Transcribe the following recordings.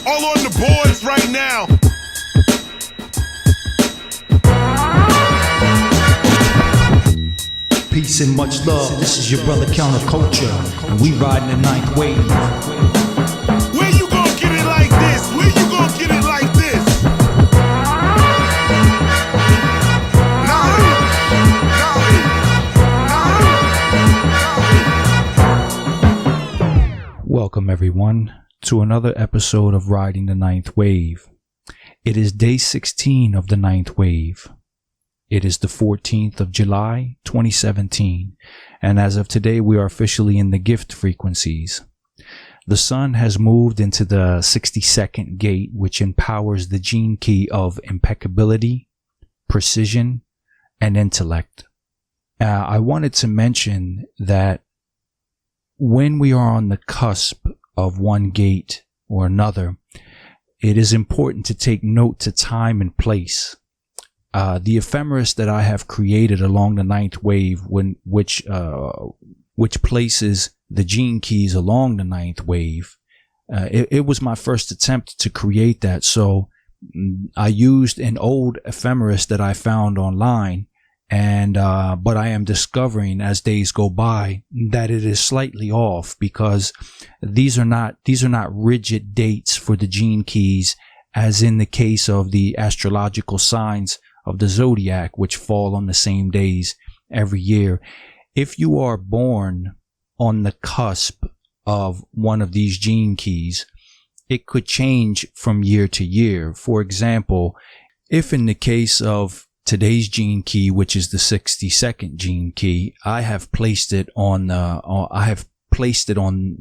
All on the boards right now. Peace and much love. This is your brother Counterculture, and we riding the ninth wave. Where you gonna get it like this? Where you gonna get it like this? Welcome everyone to another episode of Riding the Ninth Wave. It is day 16 of the ninth wave. It is the 14th of July, 2017, and as of today, we are officially in the gift frequencies. The sun has moved into the 62nd gate, which empowers the gene key of impeccability, precision, and intellect. I wanted to mention that when we are on the cusp of one gate or another, it is important to take note to time and place. The ephemeris that I have created along the ninth wave, which places the gene keys along the ninth wave, it was my first attempt to create that. So I used an old ephemeris that I found online, and but I am discovering as days go by that it is slightly off, because these are not rigid dates for the gene keys, as in the case of the astrological signs of the zodiac, which fall on the same days every year. If you are born on the cusp of one of these gene keys, it could change from year to year. For example, if in the case of today's gene key, which is the 62nd gene key, I have placed it on,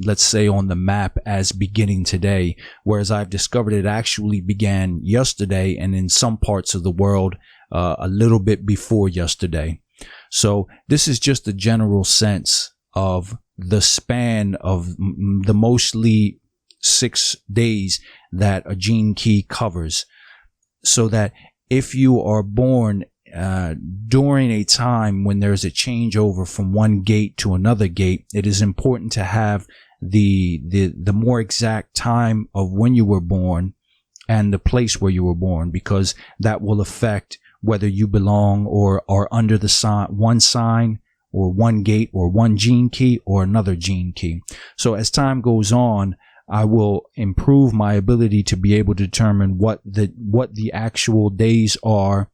let's say, on the map as beginning today, whereas I've discovered it actually began yesterday, and in some parts of the world, a little bit before yesterday. So this is just a general sense of the span of the mostly 6 days that a gene key covers, so that if you are born during a time when there's a changeover from one gate to another gate, it is important to have the more exact time of when you were born and the place where you were born, because that will affect whether you belong or are under the one sign or one gate or one gene key or another gene key. So as time goes on, I will improve my ability to be able to determine what the actual days are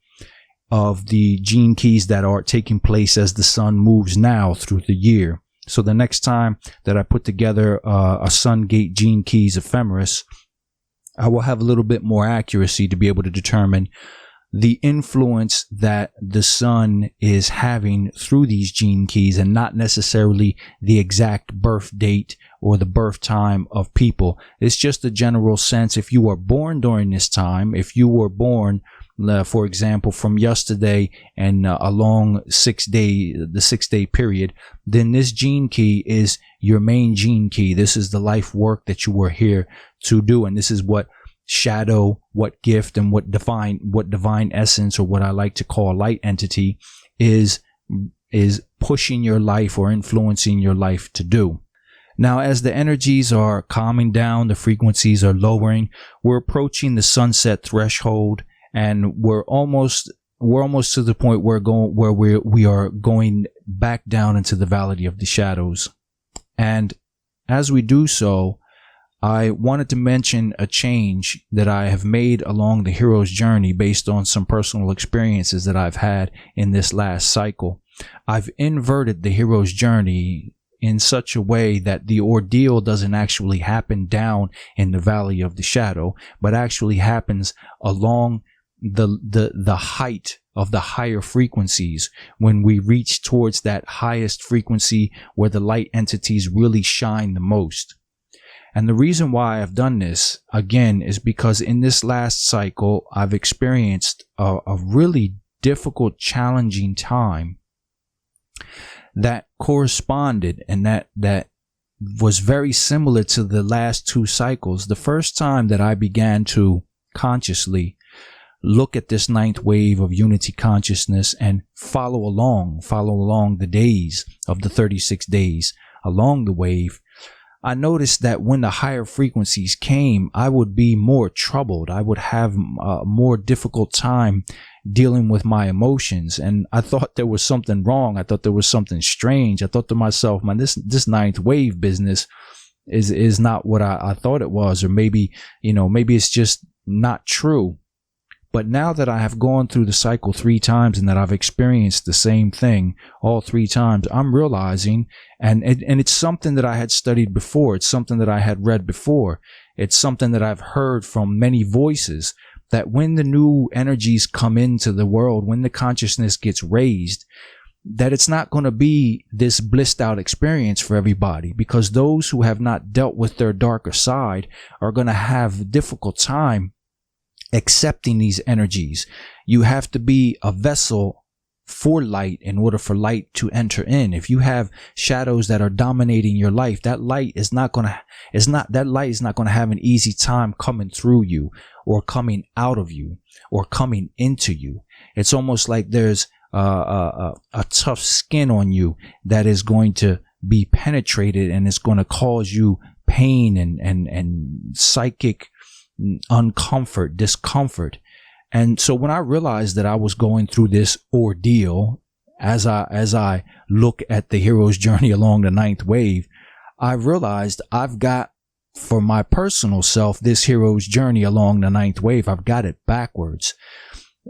of the gene keys that are taking place as the sun moves now through the year. So the next time that I put together a sun gate gene keys ephemeris, I will have a little bit more accuracy to be able to determine the influence that the sun is having through these gene keys, and not necessarily the exact birth date or the birth time of people. It's just a general sense. If you are born during this time, if you were born, for example, from yesterday and along the 6 day period, then this gene key is your main gene key. This is the life work that you were here to do, and this is what shadow, what gift, and what divine essence, or what I like to call light entity, is pushing your life or influencing your life to do. Now, as the energies are calming down, the frequencies are lowering, we're approaching the sunset threshold, and we're almost to the point where we are going back down into the valley of the shadows. And as we do so, I wanted to mention a change that I have made along the hero's journey based on some personal experiences that I've had in this last cycle. I've inverted the hero's journey in such a way that the ordeal doesn't actually happen down in the valley of the shadow, but actually happens along the height of the higher frequencies, when we reach towards that highest frequency where the light entities really shine the most. And the reason why I've done this, again, is because in this last cycle, I've experienced a really difficult, challenging time that corresponded, and that was very similar to the last 2 cycles. The first time that I began to consciously look at this ninth wave of unity consciousness and follow along the days of the 36 days along the wave, I noticed that when the higher frequencies came, I would be more troubled. I would have a more difficult time dealing with my emotions. And I thought there was something wrong. I thought there was something strange. I thought to myself, man, this ninth wave business is not what I thought it was. Or maybe, maybe it's just not true. But now that I have gone through the cycle 3 times and that I've experienced the same thing all 3 times, I'm realizing, and it's something that I had studied before. It's something that I had read before. It's something that I've heard from many voices, that when the new energies come into the world, when the consciousness gets raised, that it's not going to be this blissed out experience for everybody, because those who have not dealt with their darker side are going to have a difficult time accepting these energies. You have to be a vessel for light in order for light to enter in. If you have shadows that are dominating your life, that light is not going to have an easy time coming through you, or coming out of you, or coming into you. It's almost like there's a tough skin on you that is going to be penetrated, and it's going to cause you pain and psychic discomfort. And so when I realized that I was going through this ordeal, as I look at the hero's journey along the ninth wave, I realized I've got, for my personal self, this hero's journey along the ninth wave, I've got it backwards.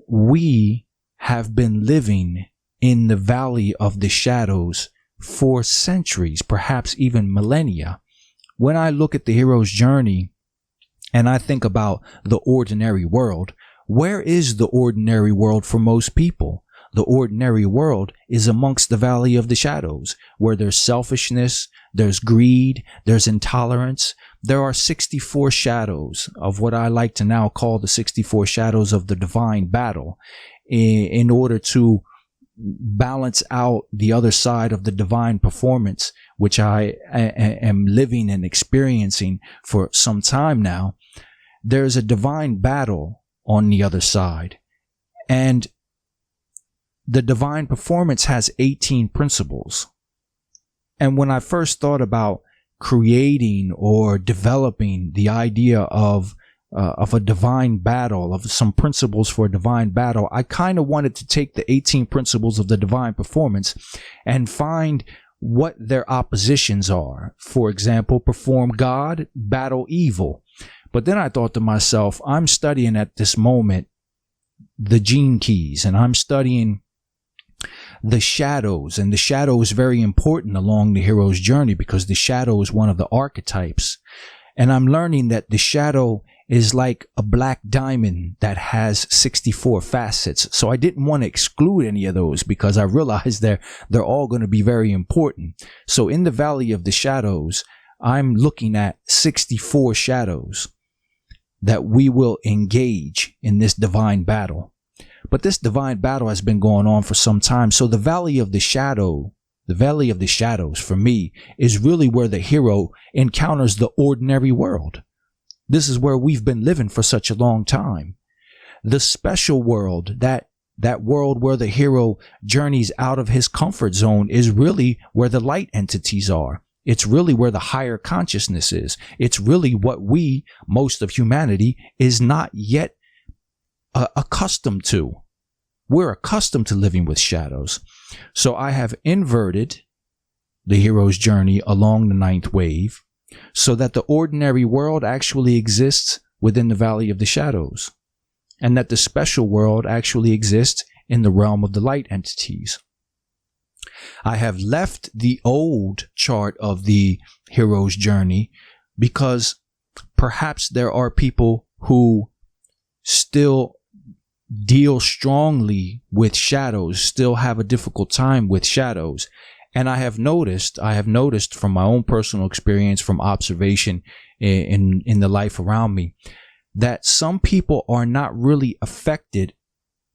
We have been living in the valley of the shadows for centuries, perhaps even millennia. When I look at the hero's journey, and I think about the ordinary world, where is the ordinary world for most people? The ordinary world is amongst the valley of the shadows, where there's selfishness, there's greed, there's intolerance. There are 64 shadows of what I like to now call the 64 shadows of the divine battle, in order to balance out the other side of the divine performance, which I am living and experiencing for some time now. There's a divine battle on the other side, and the divine performance has 18 principles. And when I first thought about creating or developing the idea of a divine battle, of some principles for a divine battle, I kind of wanted to take the 18 principles of the divine performance and find what their oppositions are. For example, perform God, battle evil. But then I thought to myself, I'm studying at this moment the gene keys, and I'm studying the shadows, and the shadow is very important along the hero's journey, because the shadow is one of the archetypes. And I'm learning that the shadow is like a black diamond that has 64 facets. So I didn't want to exclude any of those, because I realized they're all going to be very important. So in the valley of the shadows, I'm looking at 64 shadows that we will engage in this divine battle. But this divine battle has been going on for some time. So the valley of the shadows for me is really where the hero encounters the ordinary world. This is where we've been living for such a long time. The special world, that world where the hero journeys out of his comfort zone, is really where the light entities are. It's really where the higher consciousness is. It's really what most of humanity, is not yet accustomed to. We're accustomed to living with shadows. So I have inverted the hero's journey along the ninth wave, so that the ordinary world actually exists within the valley of the shadows, and that the special world actually exists in the realm of the light entities. I have left the old chart of the hero's journey because perhaps there are people who still deal strongly with shadows, still have a difficult time with shadows. And I have noticed from my own personal experience, from observation in the life around me, that some people are not really affected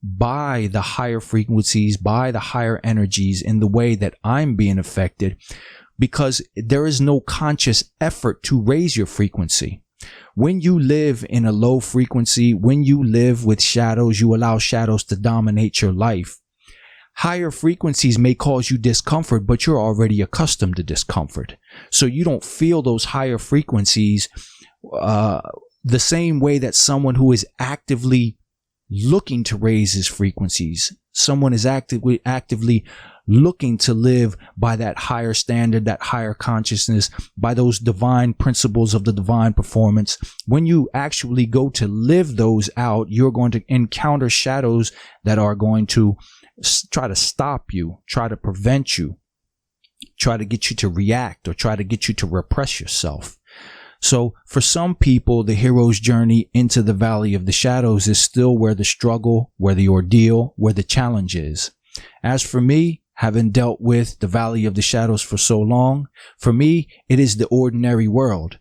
by the higher frequencies, by the higher energies in the way that I'm being affected, because there is no conscious effort to raise your frequency. When you live in a low frequency, when you live with shadows, you allow shadows to dominate your life. Higher frequencies may cause you discomfort, but you're already accustomed to discomfort. So you don't feel those higher frequencies the same way that someone who is actively looking to raise his frequencies, someone is actively looking to live by that higher standard, that higher consciousness, by those divine principles of the divine performance. When you actually go to live those out, you're going to encounter shadows that are going to try to stop you, try to prevent you, try to get you to react, or try to get you to repress yourself. So for some people, the hero's journey into the valley of the shadows is still where the struggle, where the ordeal, where the challenge is. As for me, having dealt with the valley of the shadows for so long, for me, it is the ordinary world.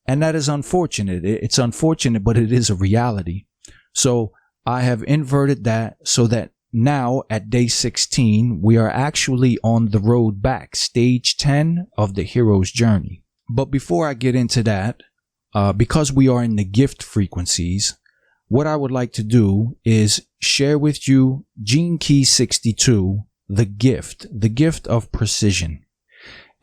And that is unfortunate. It's unfortunate, but it is a reality. So I have inverted that so that now at day 16, we are actually on the road back, stage 10 of the hero's journey. But before I get into that, because we are in the gift frequencies, what I would like to do is share with you Gene Key 62, the gift of precision.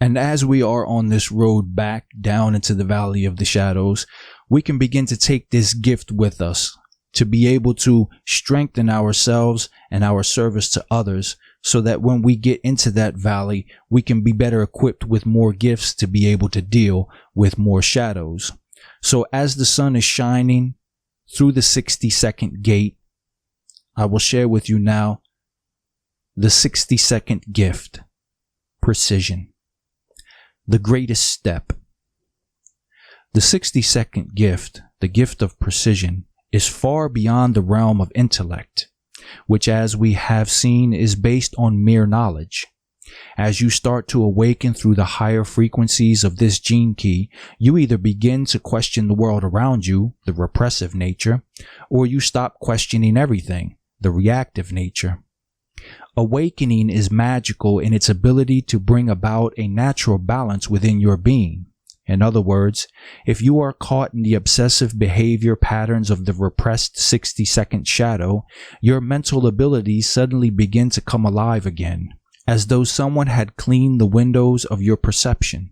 And as we are on this road back down into the valley of the shadows, we can begin to take this gift with us to be able to strengthen ourselves and our service to others, so that when we get into that valley, we can be better equipped with more gifts to be able to deal with more shadows. So as the sun is shining through the 60-second gate, I will share with you now the 60-second gift, precision, the greatest step. The 60-second gift, the gift of precision, is far beyond the realm of intellect, which, as we have seen, is based on mere knowledge. As you start to awaken through the higher frequencies of this gene key, you either begin to question the world around you, the repressive nature, or you stop questioning everything, the reactive nature. Awakening is magical in its ability to bring about a natural balance within your being. In other words, if you are caught in the obsessive behavior patterns of the repressed 60-second shadow, your mental abilities suddenly begin to come alive again, as though someone had cleaned the windows of your perception.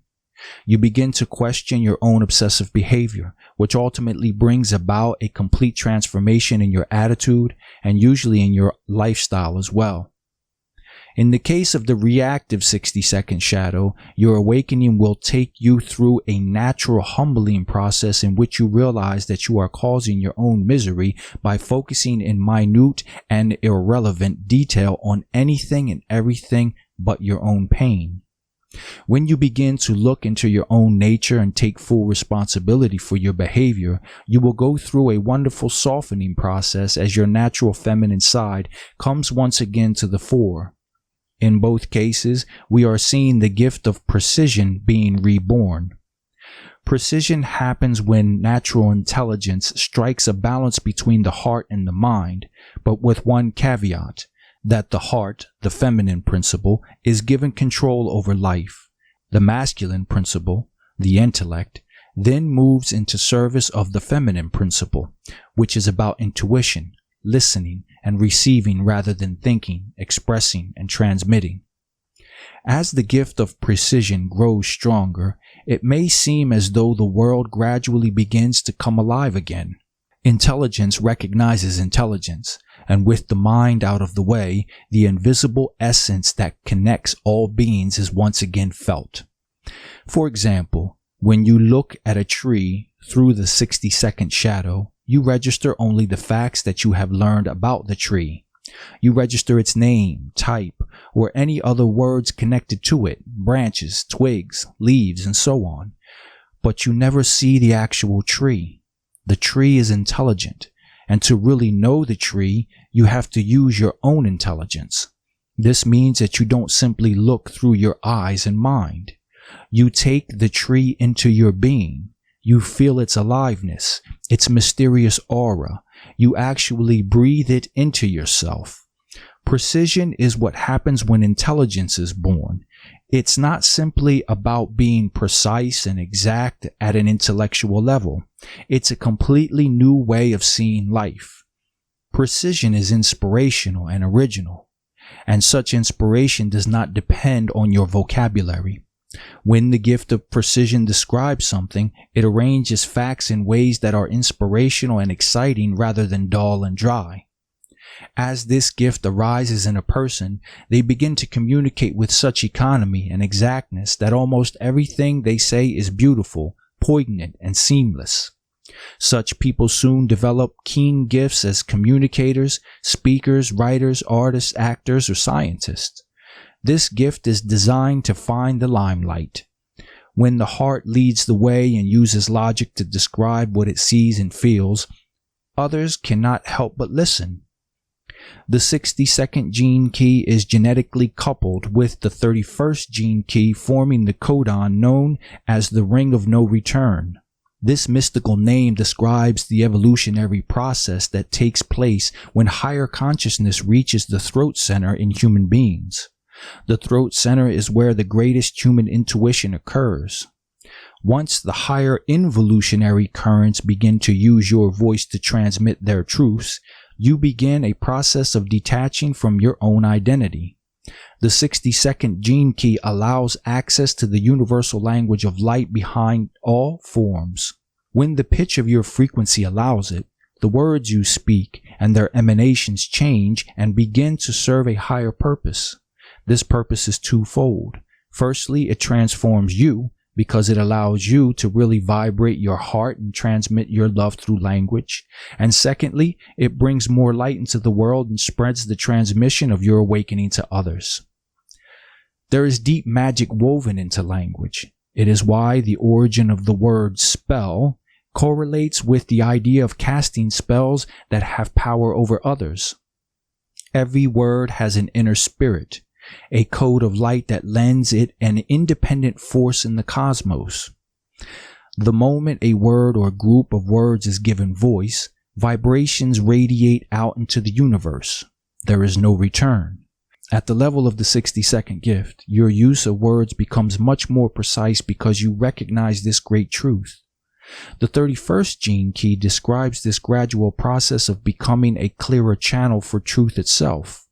You begin to question your own obsessive behavior, which ultimately brings about a complete transformation in your attitude and usually in your lifestyle as well. In the case of the reactive 60-second shadow, your awakening will take you through a natural humbling process in which you realize that you are causing your own misery by focusing in minute and irrelevant detail on anything and everything but your own pain. When you begin to look into your own nature and take full responsibility for your behavior, you will go through a wonderful softening process as your natural feminine side comes once again to the fore. In both cases, we are seeing the gift of precision being reborn. Precision happens when natural intelligence strikes a balance between the heart and the mind, but with one caveat, that the heart, the feminine principle, is given control over life. The masculine principle, the intellect, then moves into service of the feminine principle, which is about intuition, listening, and receiving rather than thinking, expressing, and transmitting. As the gift of precision grows stronger, it may seem as though the world gradually begins to come alive again. Intelligence recognizes intelligence, and with the mind out of the way, the invisible essence that connects all beings is once again felt. For example, when you look at a tree through the 60-second shadow, you register only the facts that you have learned about the tree. You register its name, type, or any other words connected to it, branches, twigs, leaves, and so on. But you never see the actual tree. The tree is intelligent, and to really know the tree, you have to use your own intelligence. This means that you don't simply look through your eyes and mind. You take the tree into your being. You feel its aliveness, its mysterious aura. You actually breathe it into yourself. Precision is what happens when intelligence is born. It's not simply about being precise and exact at an intellectual level. It's a completely new way of seeing life. Precision is inspirational and original. and such inspiration does not depend on your vocabulary. When the gift of precision describes something, it arranges facts in ways that are inspirational and exciting rather than dull and dry. As this gift arises in a person, they begin to communicate with such economy and exactness that almost everything they say is beautiful, poignant, and seamless. Such people soon develop keen gifts as communicators, speakers, writers, artists, actors, or scientists. This gift is designed to find the limelight. When the heart leads the way and uses logic to describe what it sees and feels, others cannot help but listen. The 62nd gene key is genetically coupled with the 31st gene key, forming the codon known as the ring of no return. This mystical name describes the evolutionary process that takes place when higher consciousness reaches the throat center in human beings. The throat center is where the greatest human intuition occurs. Once the higher involutionary currents begin to use your voice to transmit their truths, you begin a process of detaching from your own identity. The 62nd gene key allows access to the universal language of light behind all forms. When the pitch of your frequency allows it, the words you speak and their emanations change and begin to serve a higher purpose. This purpose is twofold. Firstly, it transforms you because it allows you to really vibrate your heart and transmit your love through language. And secondly, it brings more light into the world and spreads the transmission of your awakening to others. There is deep magic woven into language. It is why the origin of the word spell correlates with the idea of casting spells that have power over others. Every word has an inner spirit, a code of light that lends it an independent force in the cosmos. The moment a word or group of words is given voice, vibrations radiate out into the universe. There is no return. At the level of the 62nd gift, your use of words becomes much more precise because you recognize this great truth. The 31st gene key describes this gradual process of becoming a clearer channel for truth itself.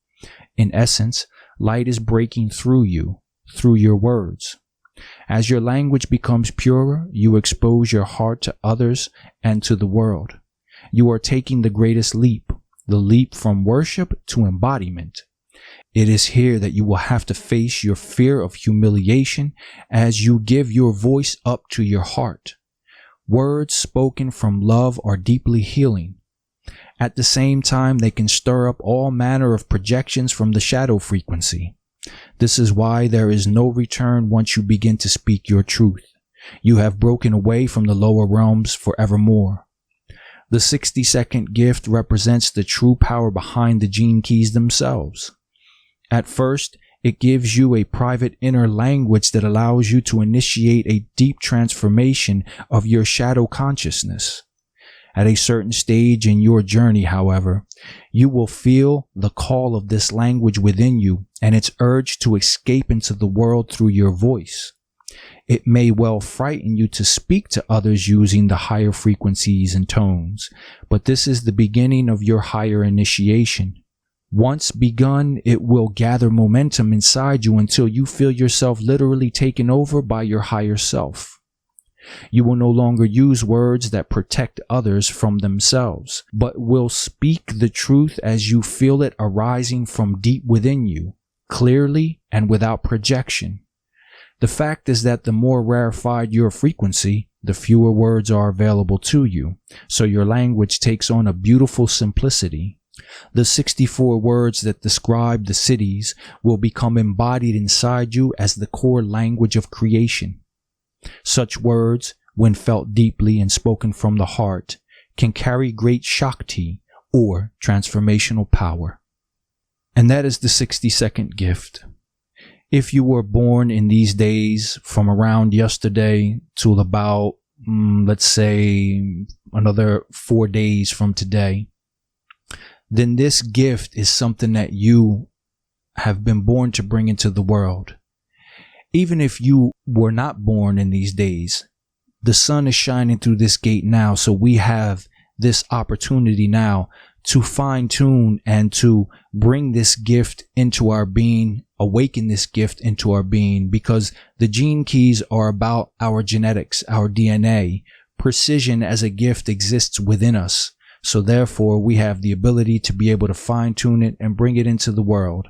In essence, light is breaking through you, through your words. As your language becomes purer, you expose your heart to others and to the world. You are taking the greatest leap, the leap from worship to embodiment. It is here that you will have to face your fear of humiliation as you give your voice up to your heart. Words spoken from love are deeply healing. At the same time, they can stir up all manner of projections from the shadow frequency. This is why there is no return once you begin to speak your truth. You have broken away from the lower realms forevermore. The 62nd gift represents the true power behind the gene keys themselves. At first, it gives you a private inner language that allows you to initiate a deep transformation of your shadow consciousness. At a certain stage in your journey, however, you will feel the call of this language within you and its urge to escape into the world through your voice. It may well frighten you to speak to others using the higher frequencies and tones, but this is the beginning of your higher initiation. Once begun, it will gather momentum inside you until you feel yourself literally taken over by your higher self. You will no longer use words that protect others from themselves, but will speak the truth as you feel it arising from deep within you, clearly and without projection. The fact is that the more rarefied your frequency, the fewer words are available to you, so your language takes on a beautiful simplicity. The 64 words that describe the cities will become embodied inside you as the core language of creation. Such words, when felt deeply and spoken from the heart, can carry great Shakti or transformational power. And that is the 62nd gift. If you were born in these days from around yesterday till about, let's say, another 4 days from today, then this gift is something that you have been born to bring into the world. Even if you were not born in these days, the sun is shining through this gate now, so we have this opportunity now to fine tune and to bring this gift into our being, awaken this gift into our being, because the gene keys are about our genetics, our DNA. Precision as a gift exists within us. So therefore, we have the ability to be able to fine tune it and bring it into the world.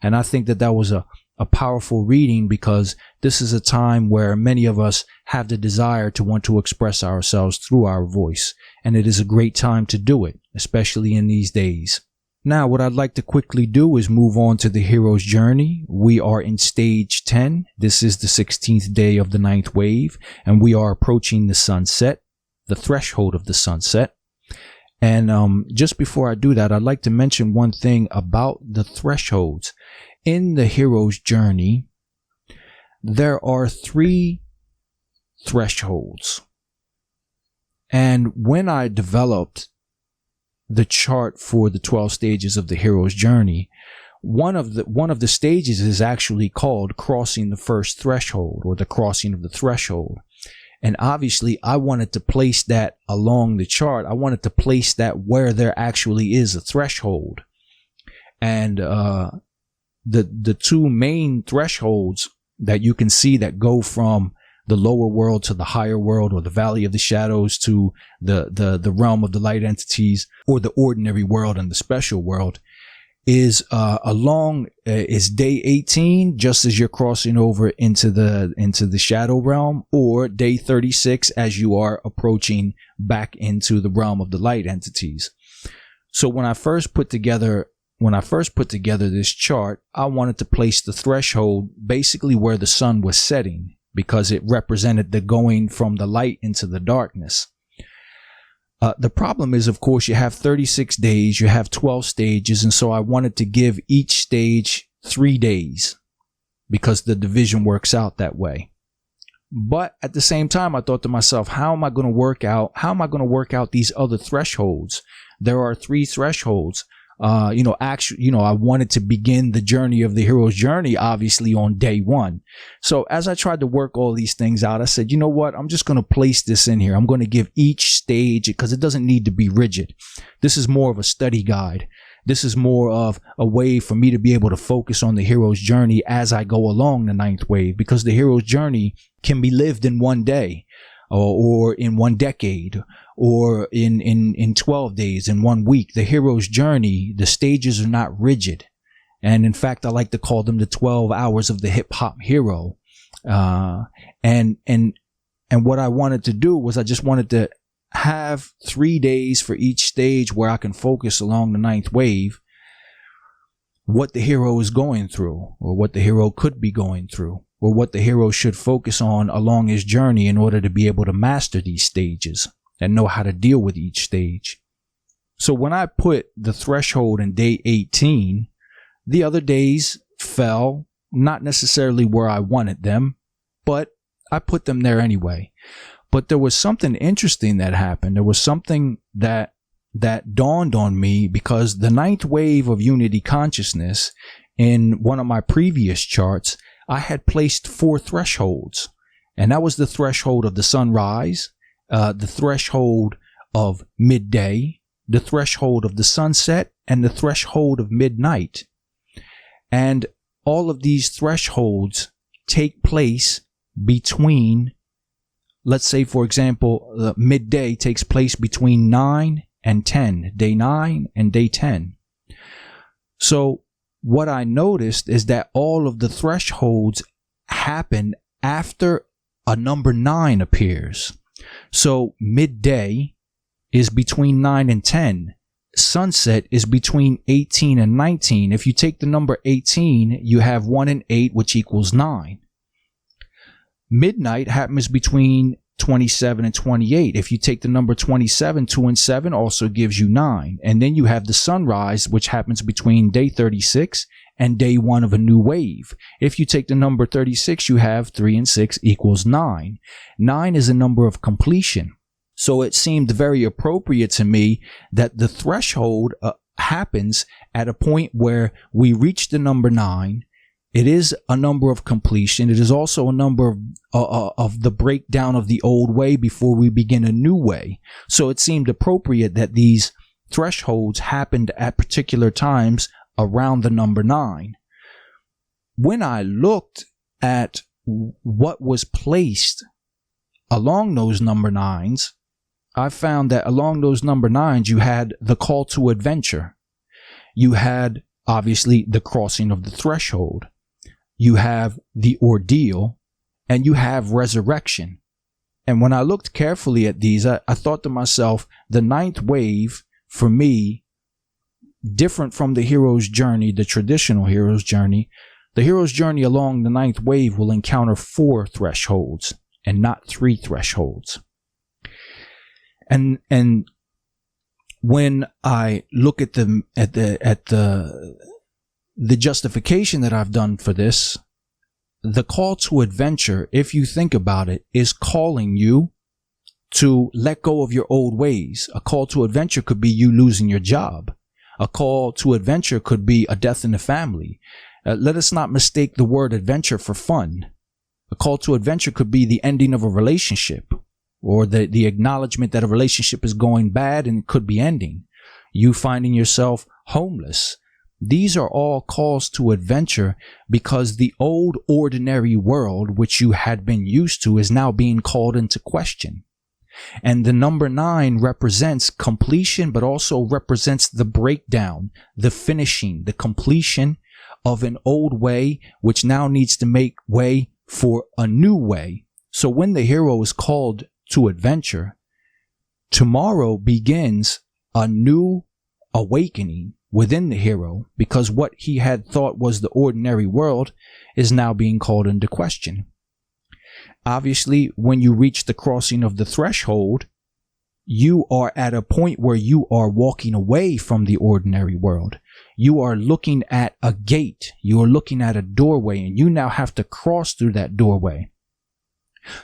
And I think that that was a powerful reading, because this is a time where many of us have the desire to want to express ourselves through our voice. And it is a great time to do it, especially in these days. Now, what I'd like to quickly do is move on to the hero's journey. We are in stage 10. This is the 16th day of the 9th wave, and we are approaching the sunset, the threshold of the sunset. And just before I do that, I'd like to mention one thing about the thresholds. In the hero's journey, there are 3 thresholds. And when I developed the chart for the 12 stages of the hero's journey, one of the stages is actually called crossing the first threshold, or the crossing of the threshold. And obviously I wanted to place that along the chart. I wanted to place that where there actually is a threshold. And the 2 main thresholds that you can see that go from the lower world to the higher world, or the valley of the shadows to the realm of the light entities, or the ordinary world and the special world, is is day 18, just as you're crossing over into the shadow realm, or day 36 as you are approaching back into the realm of the light entities. So when I first put together this chart, I wanted to place the threshold basically where the sun was setting, because it represented the going from the light into the darkness. The problem is, of course, you have 36 days, you have 12 stages, and so I wanted to give each stage 3 days, because the division works out that way. But at the same time, I thought to myself, how am I going to work out these other thresholds? There are 3 thresholds. I wanted to begin the journey of the hero's journey, obviously, on day 1. So as I tried to work all these things out, I said, you know what? I'm just going to place this in here. I'm going to give each stage, because it doesn't need to be rigid. This is more of a study guide. This is more of a way for me to be able to focus on the hero's journey as I go along the 9th wave, because the hero's journey can be lived in 1 day, or in 1 decade, or in 12 days, in 1 week. The hero's journey, the stages are not rigid. And in fact, I like to call them the 12 hours of the hip hop hero. And what I wanted to do was I just wanted to have 3 days for each stage where I can focus along the 9th wave what the hero is going through, or what the hero could be going through, or what the hero should focus on along his journey in order to be able to master these stages and know how to deal with each stage. So when I put the threshold in day 18, the other days fell not necessarily where I wanted them, but I put them there anyway. But there was something interesting that happened. There was something that dawned on me, because the 9th wave of unity consciousness, in one of my previous charts, I had placed 4 thresholds. And that was the threshold of the sunrise, the threshold of midday, the threshold of the sunset, and the threshold of midnight. And all of these thresholds take place between, let's say, for example, midday takes place between 9 and 10, day 9 and day 10. So what I noticed is that all of the thresholds happen after a number 9 appears. So midday is between 9 and 10. Sunset is between 18 and 19. If you take the number 18, you have 1 and 8, which equals 9. Midnight happens between 27 and 28. If you take the number 27, 2 and 7 also gives you 9. And then you have the sunrise, which happens between day 36 and day 1 of a new wave. If you take the number 36, you have 3 and 6 equals 9. 9 is a number of completion. So it seemed very appropriate to me that the threshold happens at a point where we reach the number 9. It is a number of completion. It is also a number of the breakdown of the old way before we begin a new way. So it seemed appropriate that these thresholds happened at particular times around the number 9. When I looked at what was placed along those number 9s, I found that along those number 9s, you had the call to adventure. You had, obviously, the crossing of the threshold. You have the ordeal, and you have resurrection. And when I looked carefully at these, I thought to myself, the 9th wave, for me, different from the hero's journey, the traditional hero's journey, the hero's journey along the 9th wave will encounter 4 thresholds and not 3 thresholds. And when I look at the justification that I've done for this, the call to adventure, if you think about it, is calling you to let go of your old ways. A call to adventure could be you losing your job. A call to adventure could be a death in the family. Let us not mistake the word adventure for fun. A call to adventure could be the ending of a relationship, or the acknowledgement that a relationship is going bad and it could be ending. You finding yourself homeless. These are all calls to adventure because the old ordinary world which you had been used to is now being called into question. And the number 9 represents completion, but also represents the breakdown, the finishing, the completion of an old way which now needs to make way for a new way. So when the hero is called to adventure, tomorrow begins a new awakening within the hero, because what he had thought was the ordinary world is now being called into question. Obviously, when you reach the crossing of the threshold, you are at a point where you are walking away from the ordinary world. You are looking at a gate. You are looking at a doorway, and you now have to cross through that doorway.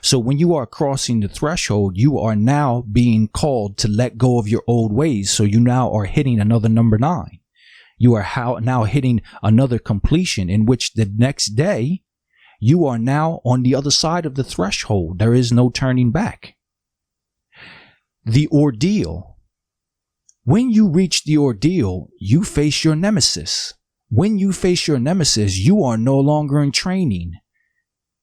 So when you are crossing the threshold, you are now being called to let go of your old ways. So you now are hitting another number 9. You are now hitting another completion, in which the next day you are now on the other side of the threshold. There is no turning back. The ordeal. When you reach the ordeal, you face your nemesis. When you face your nemesis, you are no longer in training.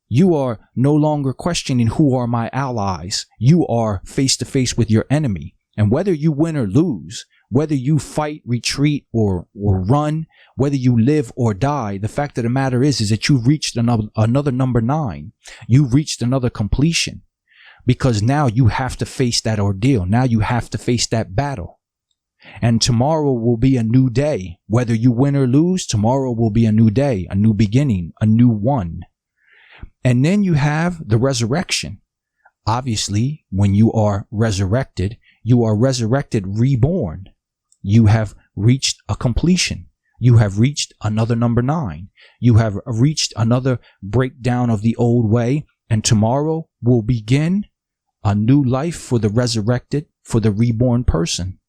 You are no longer questioning who are my allies. You are face to face with your enemy. And whether you win or lose, whether you fight, retreat, or run, whether you live or die, the fact of the matter is that you've reached another number 9. You've reached another completion, because now you have to face that ordeal. Now you have to face that battle. And tomorrow will be a new day. Whether you win or lose, tomorrow will be a new day, a new beginning, a new one. And then you have the resurrection. Obviously, when you are resurrected reborn. You have reached a completion. You have reached another number 9. You have reached another breakdown of the old way. And tomorrow will begin a new life for the resurrected, for the reborn person.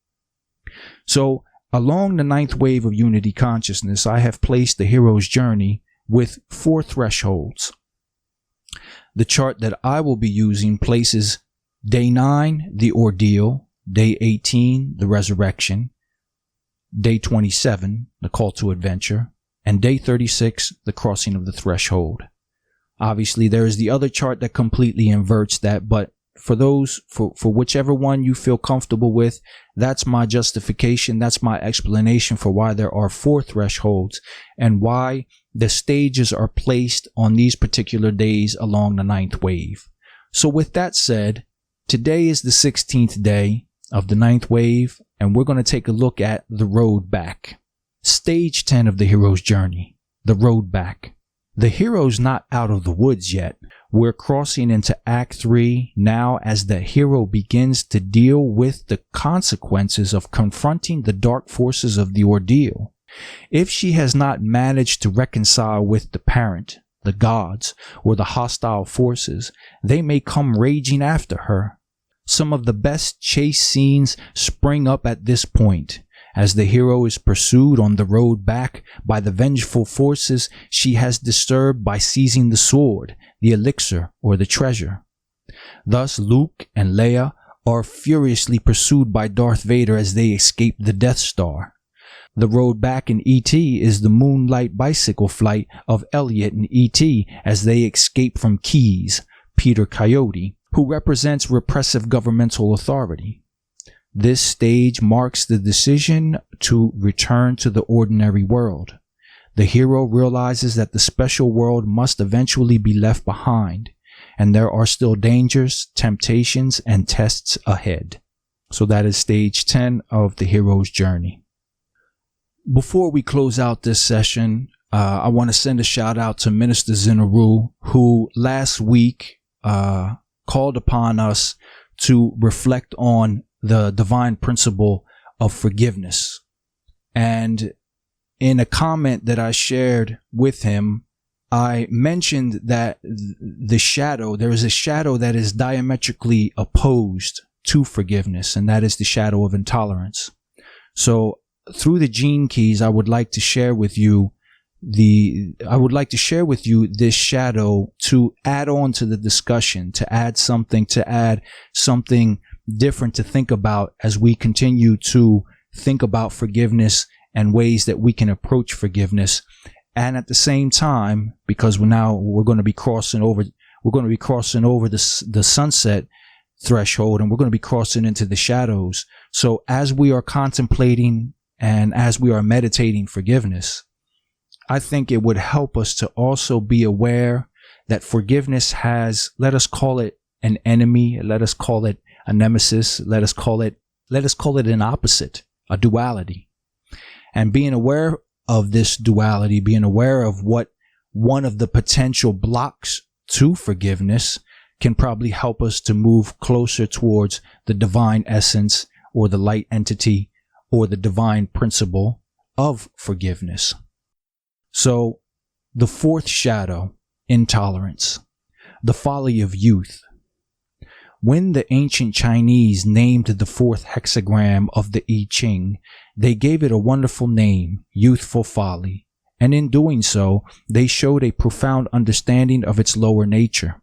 So along the 9th wave of unity consciousness, I have placed the hero's journey with 4 thresholds. The chart that I will be using places day 9, the ordeal, day 18, the resurrection, day 27, the call to adventure, and day 36, the crossing of the threshold. Obviously, there is the other chart that completely inverts that, but for whichever one you feel comfortable with, that's my justification. That's my explanation for why there are 4 thresholds and why the stages are placed on these particular days along the 9th wave. So with that said, today is the 16th day of the 9th wave, and we're going to take a look at the road back. Stage 10 of the hero's journey, the road back. The hero's not out of the woods yet. We're crossing into Act 3 now as the hero begins to deal with the consequences of confronting the dark forces of the ordeal. If she has not managed to reconcile with the parent, the gods, or the hostile forces, they may come raging after her. Some of the best chase scenes spring up at this point, as the hero is pursued on the road back by the vengeful forces she has disturbed by seizing the sword, the elixir, or the treasure. Thus Luke and Leia are furiously pursued by Darth Vader as they escape the Death Star. The road back in E.T. is the moonlight bicycle flight of Elliot and E.T. as they escape from Keyes, Peter Coyote, who represents repressive governmental authority. This stage marks the decision to return to the ordinary world. The hero realizes that the special world must eventually be left behind, and there are still dangers, temptations, and tests ahead. So that is stage 10 of the hero's journey. Before we close out this session, I want to send a shout out to Minister Zinaru, who last week called upon us to reflect on the divine principle of forgiveness. And in a comment that I shared with him, I mentioned that there is a shadow that is diametrically opposed to forgiveness, and that is the shadow of intolerance. So through the gene keys, I would like to share with you this shadow to add on to the discussion, to add something different to think about as we continue to think about forgiveness and ways that we can approach forgiveness. And at the same time, because we're going to be crossing over the sunset threshold, and we're going to be crossing into the shadows. So as we are contemplating and as we are meditating forgiveness, I think it would help us to also be aware that forgiveness has, let us call it an enemy, let us call it a nemesis, let us call it an opposite, a duality. And being aware of this duality, being aware of what one of the potential blocks to forgiveness can probably help us to move closer towards the divine essence or the light entity or the divine principle of forgiveness. So the fourth shadow, intolerance, the folly of youth. When the ancient Chinese named the fourth hexagram of the I Ching, they gave it a wonderful name, youthful folly, and in doing so, they showed a profound understanding of its lower nature.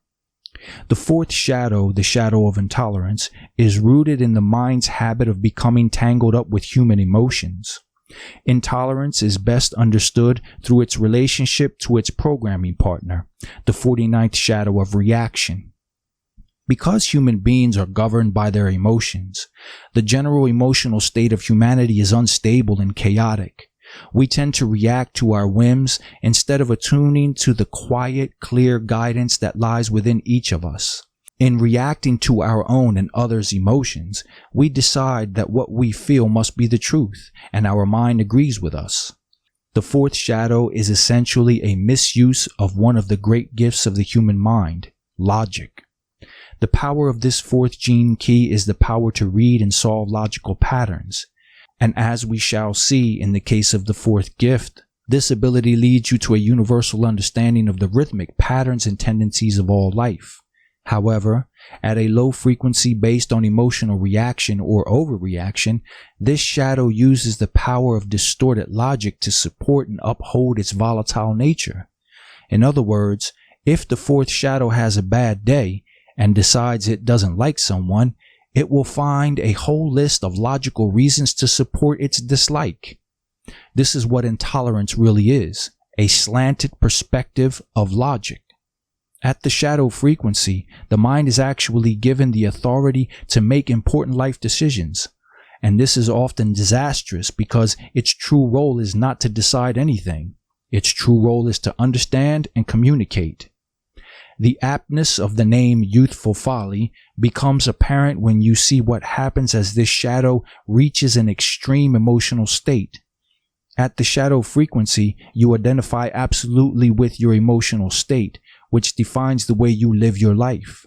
The fourth shadow, the shadow of intolerance, is rooted in the mind's habit of becoming tangled up with human emotions. Intolerance is best understood through its relationship to its programming partner, the 49th shadow of reaction. Because human beings are governed by their emotions, the general emotional state of humanity is unstable and chaotic. We tend to react to our whims instead of attuning to the quiet, clear guidance that lies within each of us. In reacting to our own and others' emotions, we decide that what we feel must be the truth, and our mind agrees with us. The fourth shadow is essentially a misuse of one of the great gifts of the human mind, logic. The power of this fourth gene key is the power to read and solve logical patterns. And as we shall see in the case of the fourth gift, this ability leads you to a universal understanding of the rhythmic patterns and tendencies of all life. However, at a low frequency based on emotional reaction or overreaction, this shadow uses the power of distorted logic to support and uphold its volatile nature. In other words, if the fourth shadow has a bad day and decides it doesn't like someone, it will find a whole list of logical reasons to support its dislike. This is what intolerance really is, a slanted perspective of logic. At the shadow frequency, the mind is actually given the authority to make important life decisions. And this is often disastrous because its true role is not to decide anything. Its true role is to understand and communicate. The aptness of the name youthful folly becomes apparent when you see what happens as this shadow reaches an extreme emotional state. At the shadow frequency, you identify absolutely with your emotional state, which defines the way you live your life.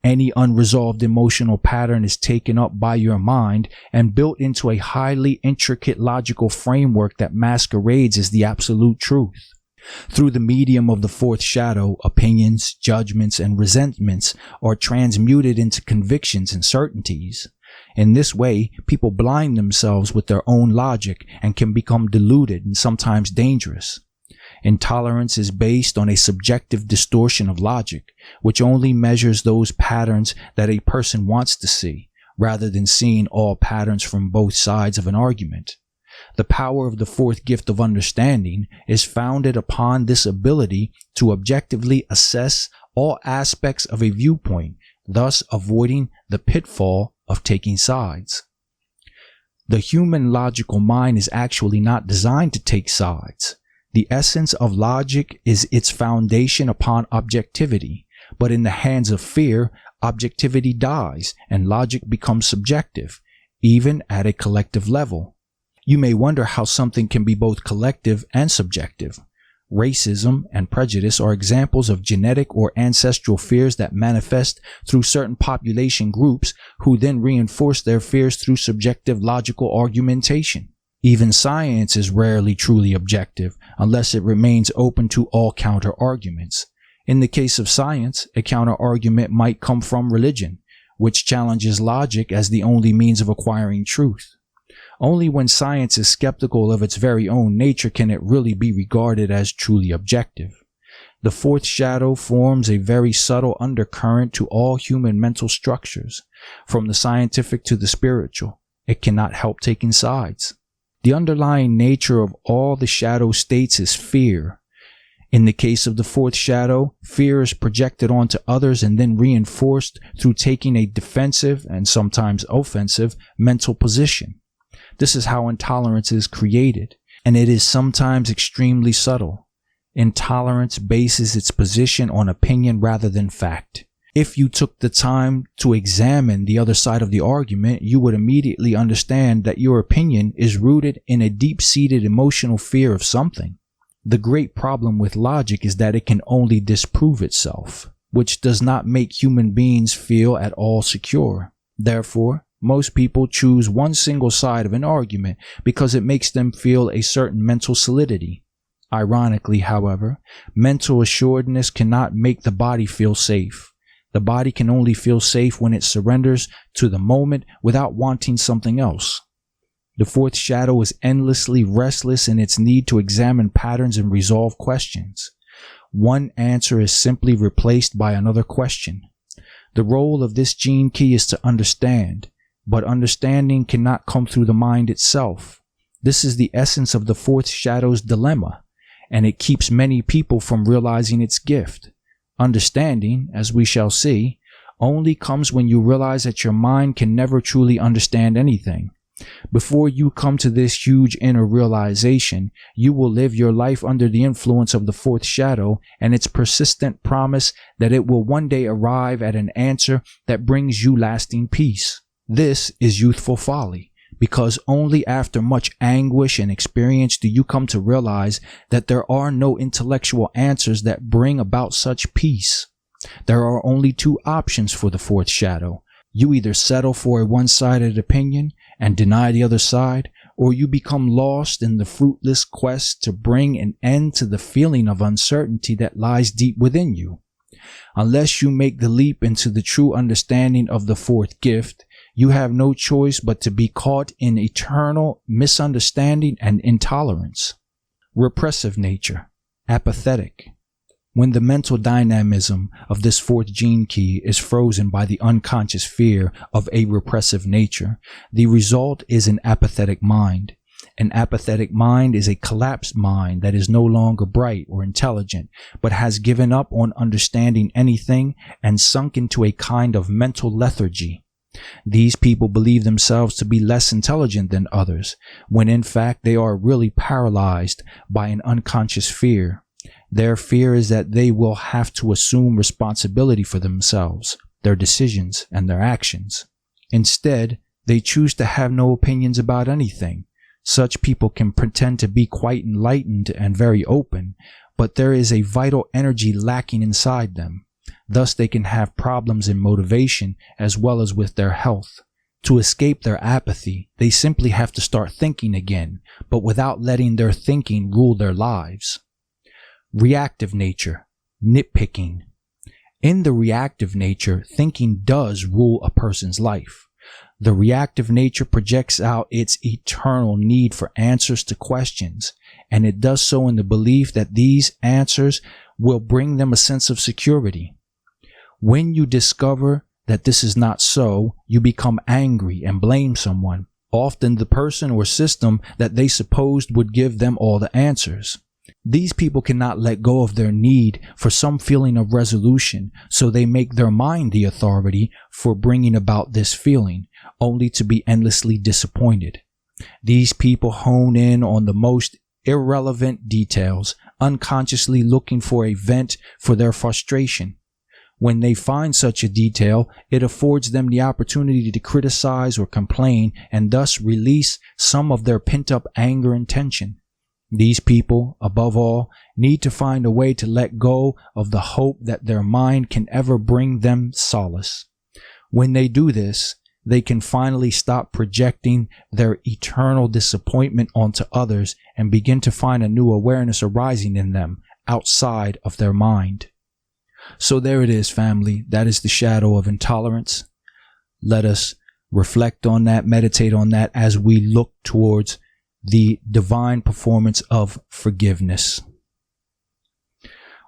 Any unresolved emotional pattern is taken up by your mind and built into a highly intricate logical framework that masquerades as the absolute truth. Through the medium of the fourth shadow, opinions, judgments, and resentments are transmuted into convictions and certainties. In this way, people blind themselves with their own logic and can become deluded and sometimes dangerous. Intolerance is based on a subjective distortion of logic, which only measures those patterns that a person wants to see, rather than seeing all patterns from both sides of an argument. The power of the fourth gift of understanding is founded upon this ability to objectively assess all aspects of a viewpoint, thus avoiding the pitfall of taking sides. The human logical mind is actually not designed to take sides. The essence of logic is its foundation upon objectivity, but in the hands of fear, objectivity dies and logic becomes subjective, even at a collective level. You may wonder how something can be both collective and subjective. Racism and prejudice are examples of genetic or ancestral fears that manifest through certain population groups who then reinforce their fears through subjective logical argumentation. Even science is rarely truly objective unless it remains open to all counter-arguments. In the case of science, a counter-argument might come from religion, which challenges logic as the only means of acquiring truth. Only when science is skeptical of its very own nature can it really be regarded as truly objective. The fourth shadow forms a very subtle undercurrent to all human mental structures, from the scientific to the spiritual. It cannot help taking sides. The underlying nature of all the shadow states is fear. In the case of the fourth shadow, fear is projected onto others and then reinforced through taking a defensive and sometimes offensive mental position. This is how intolerance is created, and it is sometimes extremely subtle. Intolerance bases its position on opinion rather than fact. If you took the time to examine the other side of the argument, you would immediately understand that your opinion is rooted in a deep-seated emotional fear of something. The great problem with logic is that it can only disprove itself, which does not make human beings feel at all secure. Therefore, most people choose one single side of an argument because it makes them feel a certain mental solidity. Ironically, however, mental assuredness cannot make the body feel safe. The body can only feel safe when it surrenders to the moment without wanting something else. The fourth shadow is endlessly restless in its need to examine patterns and resolve questions. One answer is simply replaced by another question. The role of this gene key is to understand, but understanding cannot come through the mind itself. This is the essence of the fourth shadow's dilemma, and it keeps many people from realizing its gift. Understanding, as we shall see, only comes when you realize that your mind can never truly understand anything. Before you come to this huge inner realization, you will live your life under the influence of the fourth shadow and its persistent promise that it will one day arrive at an answer that brings you lasting peace. This is youthful folly, because only after much anguish and experience do you come to realize that there are no intellectual answers that bring about such peace. There are only two options for the fourth shadow. You either settle for a one-sided opinion and deny the other side, or you become lost in the fruitless quest to bring an end to the feeling of uncertainty that lies deep within you. Unless you make the leap into the true understanding of the fourth gift, you have no choice but to be caught in eternal misunderstanding and intolerance. Repressive nature, apathetic. When the mental dynamism of this fourth gene key is frozen by the unconscious fear of a repressive nature, the result is an apathetic mind. An apathetic mind is a collapsed mind that is no longer bright or intelligent, but has given up on understanding anything and sunk into a kind of mental lethargy. These people believe themselves to be less intelligent than others, when in fact they are really paralyzed by an unconscious fear. Their fear is that they will have to assume responsibility for themselves, their decisions, and their actions. Instead, they choose to have no opinions about anything. Such people can pretend to be quite enlightened and very open, but there is a vital energy lacking inside them. Thus, they can have problems in motivation as well as with their health. To escape their apathy, they simply have to start thinking again, but without letting their thinking rule their lives. Reactive nature, nitpicking. In the reactive nature, thinking does rule a person's life. The reactive nature projects out its eternal need for answers to questions, and it does so in the belief that these answers will bring them a sense of security. When you discover that this is not so, you become angry and blame someone, often the person or system that they supposed would give them all the answers. These people cannot let go of their need for some feeling of resolution, so they make their mind the authority for bringing about this feeling, only to be endlessly disappointed. These people hone in on the most irrelevant details, unconsciously looking for a vent for their frustration. When they find such a detail, it affords them the opportunity to criticize or complain and thus release some of their pent-up anger and tension. These people, above all, need to find a way to let go of the hope that their mind can ever bring them solace. When they do this, they can finally stop projecting their eternal disappointment onto others and begin to find a new awareness arising in them outside of their mind. So there it is, family. That is the shadow of intolerance. Let us reflect on that, meditate on that as we look towards the divine performance of forgiveness.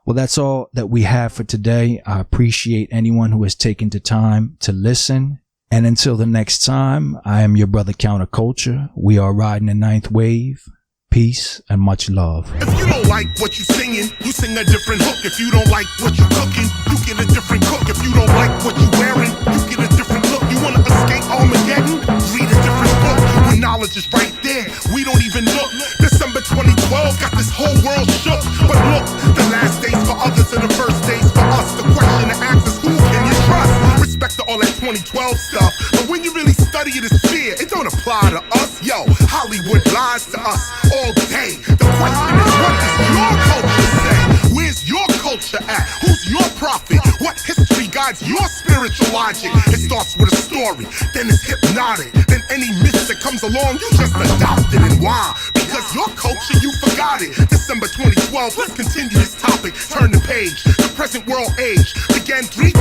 Well, that's all that we have for today. I appreciate anyone who has taken the time to listen. And until the next time, I am your brother Counterculture. We are riding the ninth wave. Peace and much love. If you don't like what you're singing, you sing a different hook. If you don't like what you're cooking, you get a different cook. If you don't like what you're wearing, you get a different look. You want to escape Armageddon? Read a different book. When knowledge is right there, we don't even look. December 2012 got this whole world shook. But look, the last days for others are the first days for us. The question to ask is, who can you trust? Respect to all that 2012 stuff, but when you really study it as fear, it don't apply to us. Yo, Hollywood lies to us all day. The question is, what does your culture say? Where's your culture at? Who's your prophet? What history guides your spiritual logic? It starts with a story, then it's hypnotic. Then any myth that comes along, you just adopt it. And why? Because your culture, you forgot it. December 2012, let's continue this topic. Turn the page. The present world age began 3,114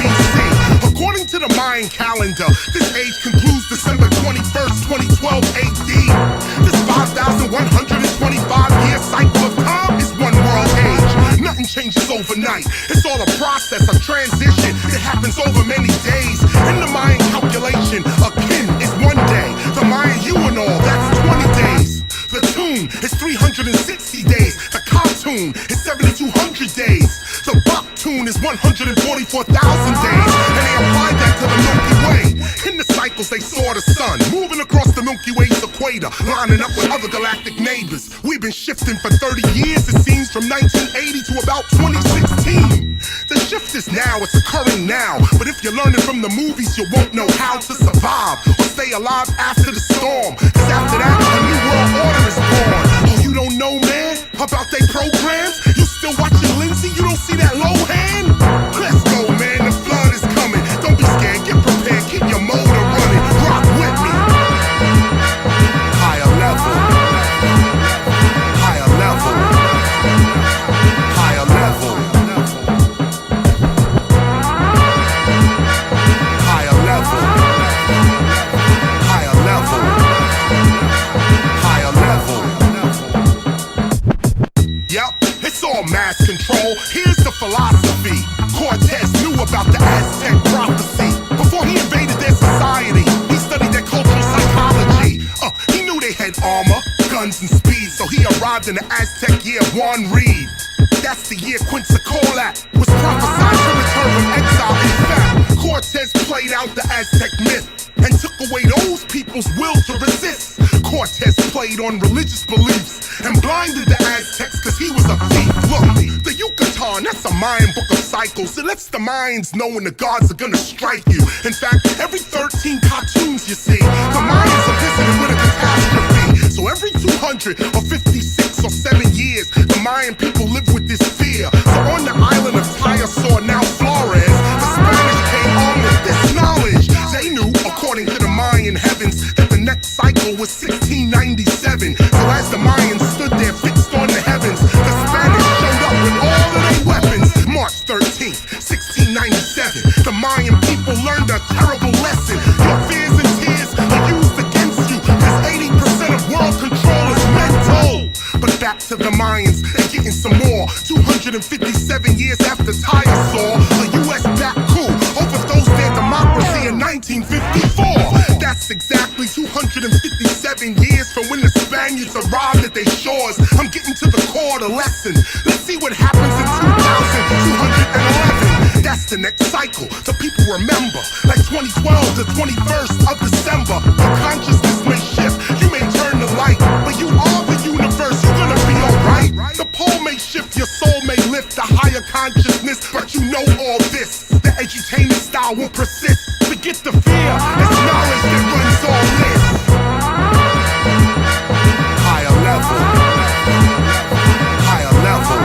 BC. According to the Mayan calendar, this age concludes December 21st, 2012 AD. This 5,125-year cycle of time is one world age. Nothing changes overnight. It's all a process, a transition that happens over many days. In the Mayan calculation, a kin is 1 day. The Mayan all, that's 20 days. The tune is 360 days. The cartoon is 7,200 days. The buck tune is 144,000 days. And they applied that to the Milky Way. In the cycles they saw the sun moving across the Milky Way's equator, lining up with other galactic neighbors. We've been shifting for 30 years, it seems, from 1980 to about 2016. The shift is now, it's occurring now. But if you're learning from the movies, you won't know how to survive or stay alive after the storm. Cause after that, a new world order is born. Oh, you don't know, man, about they programs? You still watching Lindsay? You don't see that low hand? Let's go, man, the flood is coming. Don't be scared, get prepared, keep your motor running. Rock with me. Higher level. Higher level. Higher level. Higher level. Higher level. Higher level. Yep, it's all mass control. Here's the philosophy. Cortez knew about the Aztec prophecy. Before he invaded their society, he studied their cultural psychology. He knew they had armor, guns, and speed, so he arrived in the Aztec year of Juan Reed. That's the year Quetzalcoatl was prophesied to return from exile. In fact, Cortez played out the Aztec myth and took away those people's will to resist. Cortez played on religious beliefs and blinded the Aztecs cause he was a thief. Look, the Yucatan, that's a Mayan book of cycles. It lets the Mayans know when the gods are gonna strike you. In fact, every 13 cartoons you see, the Mayans are visited with a catastrophe. So every 200 or 56 or 7 years, the Mayan people live with this fear. So on the island of Tayasor, now Flores, the Spanish came on with this knowledge. They knew, according to the Mayan heavens, that the next cycle was 1697. So as the Mayans stood there fixed on the heavens, the Spanish showed up with all of their weapons. March 13th, 1697, the Mayan people learned a terrible lesson. Your fears and tears are used against you, cause 80% of world control is mental. But back to the Mayans, they're getting some more. 257 years after Tayasor, a US-backed coup 1954. That's exactly 257 years from when the Spaniards arrived at their shores. I'm getting to the core of the lesson. Let's see what happens in 2211. That's the next cycle, the people remember. Like 2012 to 21st of December. Your consciousness may shift, you may turn the light, but you are the universe, you're gonna be alright. The pole may shift, your soul may lift the higher consciousness, but you know all this. The edutainment style won't persist. Forget the fear, it's knowledge that runs all this. Higher level. Higher level.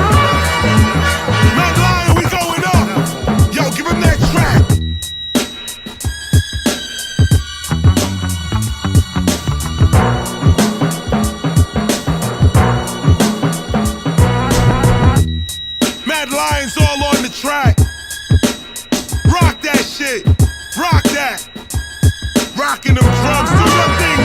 Mad Lion, we going up. Yo, give him that track. Mad Lions all on the track. Rock that shit. Rock that. Rocking them drums. Do your thing,